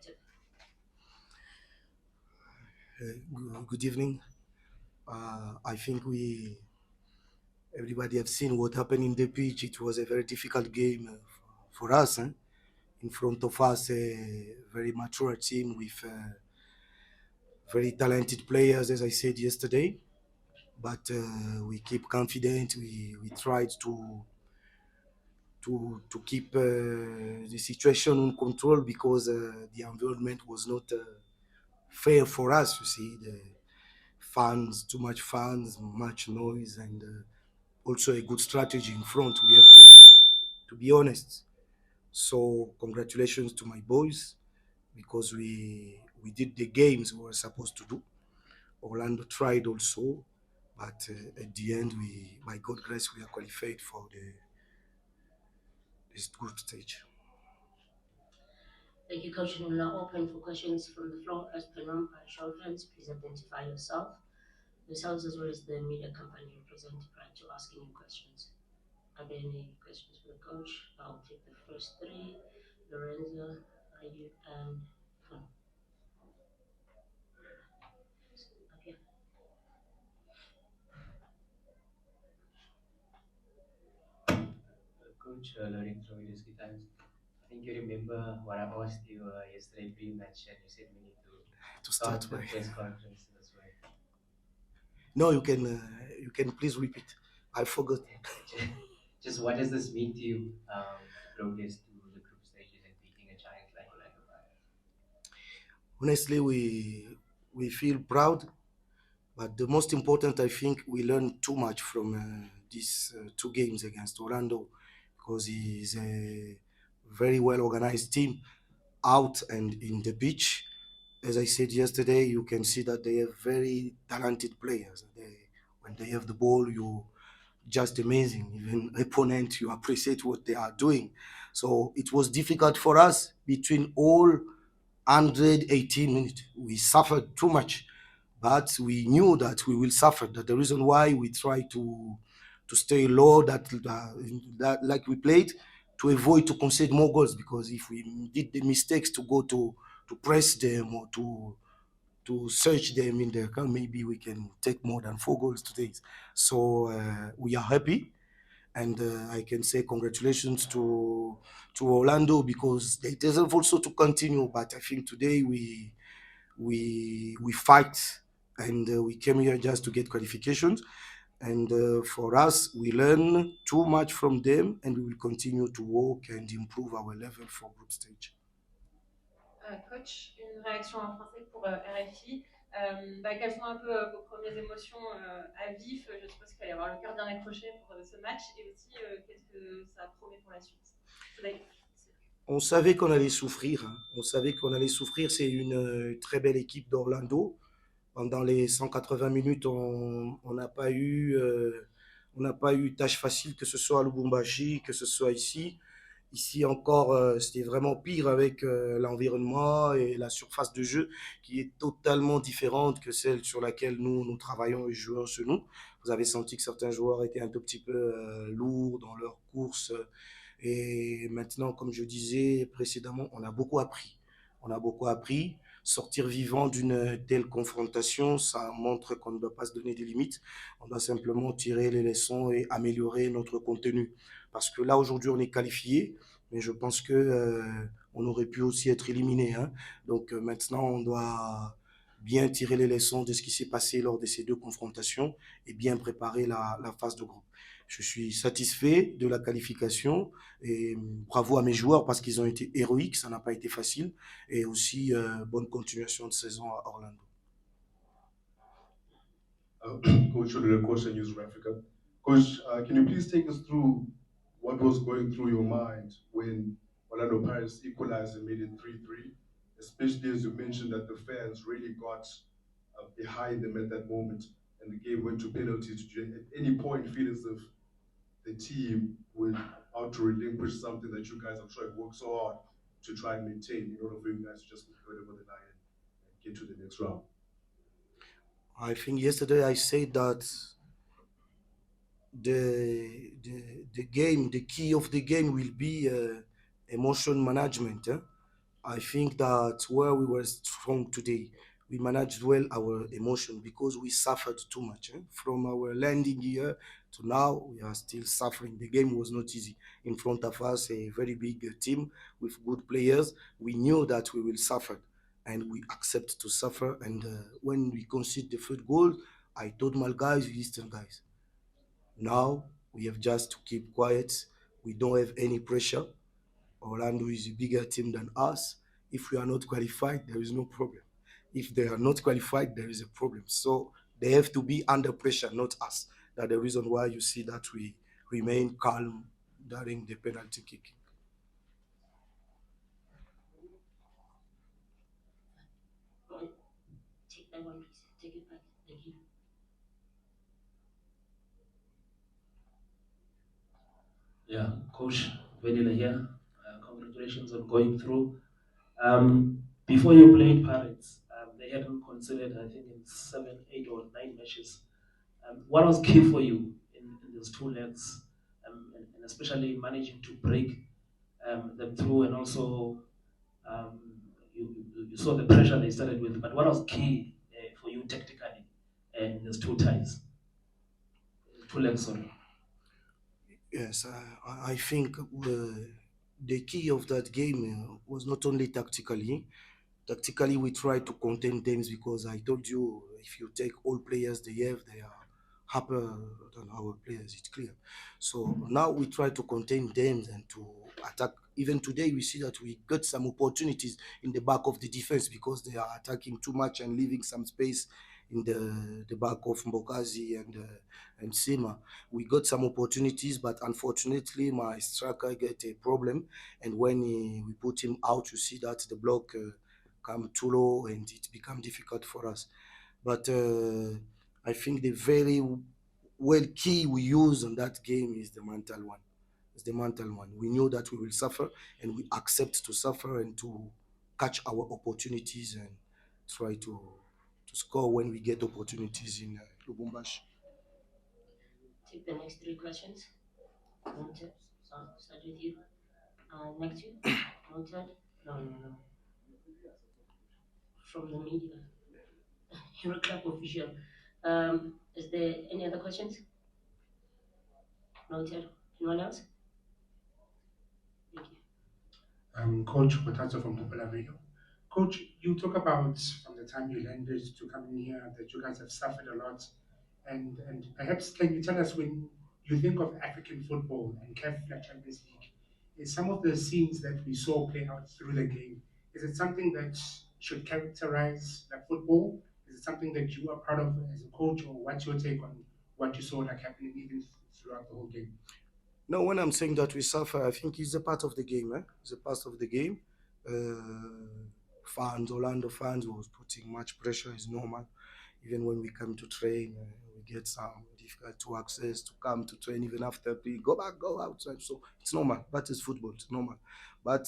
perspective? Good evening. I think everybody have seen what happened in the pitch. It was a very difficult game for us. In front of us, a very mature team with very talented players, as I said yesterday. But we keep confident. We tried to keep the situation in control because the environment was not fair for us. You see, the fans, too much fans, much noise, and also a good strategy in front. We have to be honest. So congratulations to my boys because we did the games we were supposed to do. Orlando tried also, but at the end, we by God grace we are qualified for this group stage. Thank you, Coach. We'll now open for questions from the floor. As per norm, show friends, please identify yourselves as well as the media company you represent prior to asking your questions. Are there any questions for the coach? I'll take the first three. Lorenzo, Ayu, and Fun. Okay. Coach Lorenzo from Leadership Times. I think you remember what I asked you yesterday pre-match, and you said we need to To start start the by press conference this way. no, you can please repeat. I forgot. Just what does this mean to you to progress to the group stages and beating a giant like Orlando Pirates? Honestly, we feel proud, but the most important, I think, we learned too much from these two games against Orlando because he is a very well organized team out and in the pitch. As I said yesterday, you can see that they have very talented players. When they have the ball, you just amazing. Even opponent, you appreciate what they are doing. So it was difficult for us between all 118 minutes. We suffered too much, but we knew that we will suffer. That the reason why we try to stay low, that like we played to avoid to concede more goals. Because if we did the mistakes to go to press them or to search them in their account, maybe we can take more than 4 goals today. So we are happy, and I can say congratulations to Orlando because they deserve also to continue. But I think today we fight, and we came here just to get qualifications. And for us, we learn too much from them, and we will continue to work and improve our level for group stage. Coach, une réaction en français pour RFI. Quelles sont un peu vos premières émotions à vif? Je suppose qu'il fallait avoir le cœur bien accroché pour ce match et aussi qu'est-ce que ça promet pour la suite? Today. On savait qu'on allait souffrir, hein. On savait qu'on allait souffrir. C'est une très belle équipe d'Orlando. Pendant les 180 minutes, on n'a pas eu tâche facile, que ce soit à Lubumbashi, que ce soit ici. Ici encore, c'était vraiment pire avec l'environnement et la surface de jeu qui est totalement différente que celle sur laquelle nous travaillons les joueurs chez nous. Vous avez senti que certains joueurs étaient un tout petit peu lourds dans leur course. Et maintenant, comme je disais précédemment, on a beaucoup appris. On a beaucoup appris. Sortir vivant d'une telle confrontation, ça montre qu'on ne doit pas se donner des limites. On doit simplement tirer les leçons et améliorer notre contenu. Parce que là, aujourd'hui, on est qualifié, mais je pense que on aurait pu aussi être éliminé, hein. Donc maintenant, on doit bien tirer les leçons de ce qui s'est passé lors de ces deux confrontations et bien préparer la phase de groupe. Je suis satisfait de la qualification et bravo à mes joueurs parce qu'ils ont été héroïques, ça n'a pas été facile. Et aussi, bonne continuation de saison à Orlando. Coach Odile Kosa, News of Africa. Coach, can you please take us through what was going through your mind when Orlando Pirates equalized and made it 3-3, especially as you mentioned that the fans really got behind them at that moment and the game went to penalties. Did you at any point feel as if the team would out to relinquish something that you guys, I'm sure, have worked so hard to try and maintain in order for you guys to just put it over the line and get to the next round? I think yesterday I said that the game, the key of the game will be emotion management. Eh? I think that where we were strong today, we managed well our emotion because we suffered too much. From our landing here to now, we are still suffering. The game was not easy. In front of us, a very big team with good players. We knew that we will suffer, and we accept to suffer. And when we concede the third goal, I told my guys, listen, guys, now we have just to keep quiet. We don't have any pressure. Orlando is a bigger team than us. If we are not qualified, there is no problem. If they are not qualified, there is a problem. So they have to be under pressure, not us. That's the reason why you see that we remain calm during the penalty kick. Well, take that one, please. Take it back. Thank you. Yeah, Coach Vedila here. Congratulations on going through. Before you played Pirates, they hadn't considered, I think, in 7, 8, or 9 matches. What was key for you in those 2 legs, and especially managing to break them through, and also um, you saw the pressure they started with, but what was key for you tactically in those 2 ties, 2 legs, sorry? Yes, I think the key of that game was not only tactically. Tactically, we try to contain them because I told you if you take all players they have, they are happier than our players. It's clear. So now we try to contain them and to attack. Even today, we see that we got some opportunities in the back of the defense because they are attacking too much and leaving some space in the back of Mbokazi and Sima. We got some opportunities, but unfortunately, my striker get a problem. And when we put him out, you see that the block come too low and it become difficult for us. But I think the very well key we use on that game is the mental one. It's the mental one. We knew that we will suffer and we accept to suffer and to catch our opportunities and try to score when we get opportunities in Lubumbashi. Take the next three questions. Noted. So start with you. Next you. Noted. No, no, no. From the media. Hero Club official. Is there any other questions? Noted. Anyone else? Thank you. Coach Potato from Popular Radio. Coach, you talk about from the time you landed to coming here that you guys have suffered a lot, and perhaps can you tell us when you think of African football and CAF Champions League, is some of the scenes that we saw play out through the game, is it something that should characterize like football? Is it something that you are proud of as a coach, or what's your take on what you saw like happening even throughout the whole game? No, when I'm saying that we suffer, I think it's a part of the game. It's a part of the game. Fans, Orlando fans was putting much pressure. Is normal. Even when we come to train, we get some difficult to access to come to train. Even after we go back, go outside. So it's normal. That is football. It's normal. But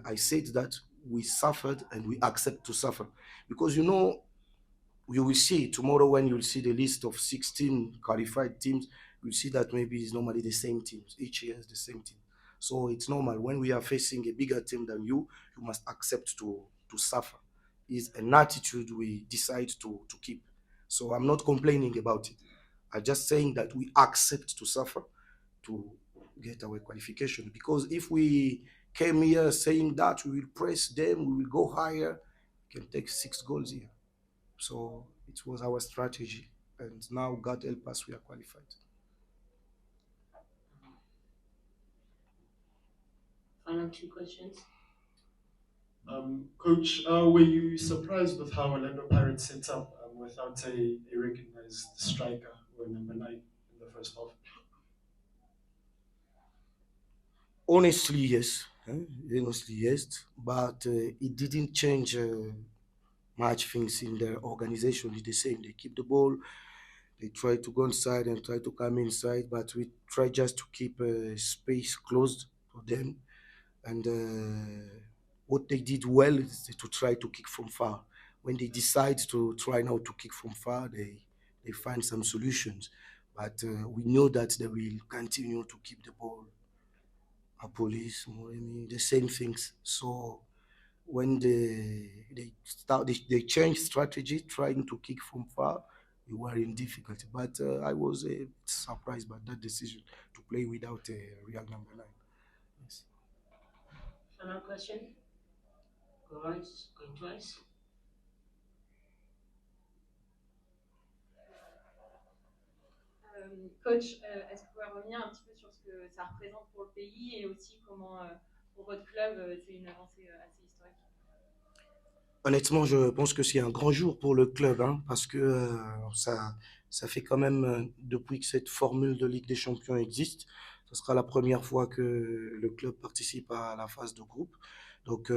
I said that we suffered and we accept to suffer because you will see tomorrow when you'll see the list of 16 qualified teams, you'll see that maybe it's normally the same teams. Each year is the same team. So it's normal. When we are facing a bigger team than you must accept to suffer. It's an attitude we decide to keep. So I'm not complaining about it. I'm just saying that we accept to suffer to get our qualification. Because if we came here saying that we will press them, we will go higher, we can take 6 goals here. So it was our strategy. And now God help us, we are qualified. Final two questions. Coach, were you surprised with how Orlando Pirates set up without a recognized striker or number 9 in the first half? Honestly, yes. Honestly, yes. But it didn't change much things in their organization. It's the same. They keep the ball. They try to go inside and try to come inside. But we try just to keep space closed for them. And what they did well is to try to kick from far. When they decide to try now to kick from far, they find some solutions. But we know that they will continue to keep the ball. A police, Moremi, the same things. So when they changed strategy, trying to kick from far, we were in difficulty. But I was surprised by that decision to play without a real number 9. Yes. Final question. Go once, going twice. Coach, est-ce que vous pouvez revenir un petit peu sur ce que ça représente pour le pays et aussi comment, pour votre club, c'est une avancée assez historique? Honnêtement, je pense que c'est un grand jour pour le club, hein, parce que ça fait quand même, depuis que cette formule de Ligue des Champions existe, ce sera la première fois que le club participe à la phase de groupe. Donc,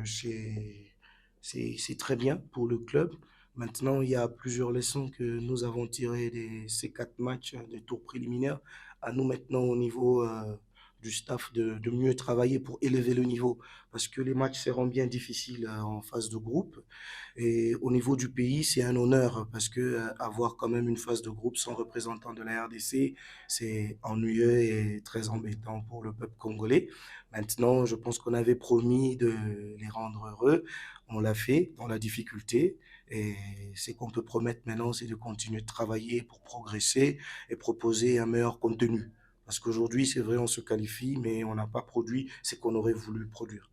c'est très bien pour le club. Maintenant, il y a plusieurs leçons que nous avons tirées de ces 4 matchs des tours préliminaires. À nous maintenant, au niveau du staff, de mieux travailler pour élever le niveau, parce que les matchs seront bien difficiles en phase de groupe. Et au niveau du pays, c'est un honneur parce que avoir quand même une phase de groupe sans représentant de la RDC, c'est ennuyeux et très embêtant pour le peuple congolais. Maintenant, je pense qu'on avait promis de les rendre heureux. On l'a fait dans la difficulté. Et ce qu'on peut promettre maintenant, c'est de continuer de travailler pour progresser et proposer un meilleur contenu. Parce qu'aujourd'hui, c'est vrai, on se qualifie, mais on n'a pas produit ce qu'on aurait voulu produire.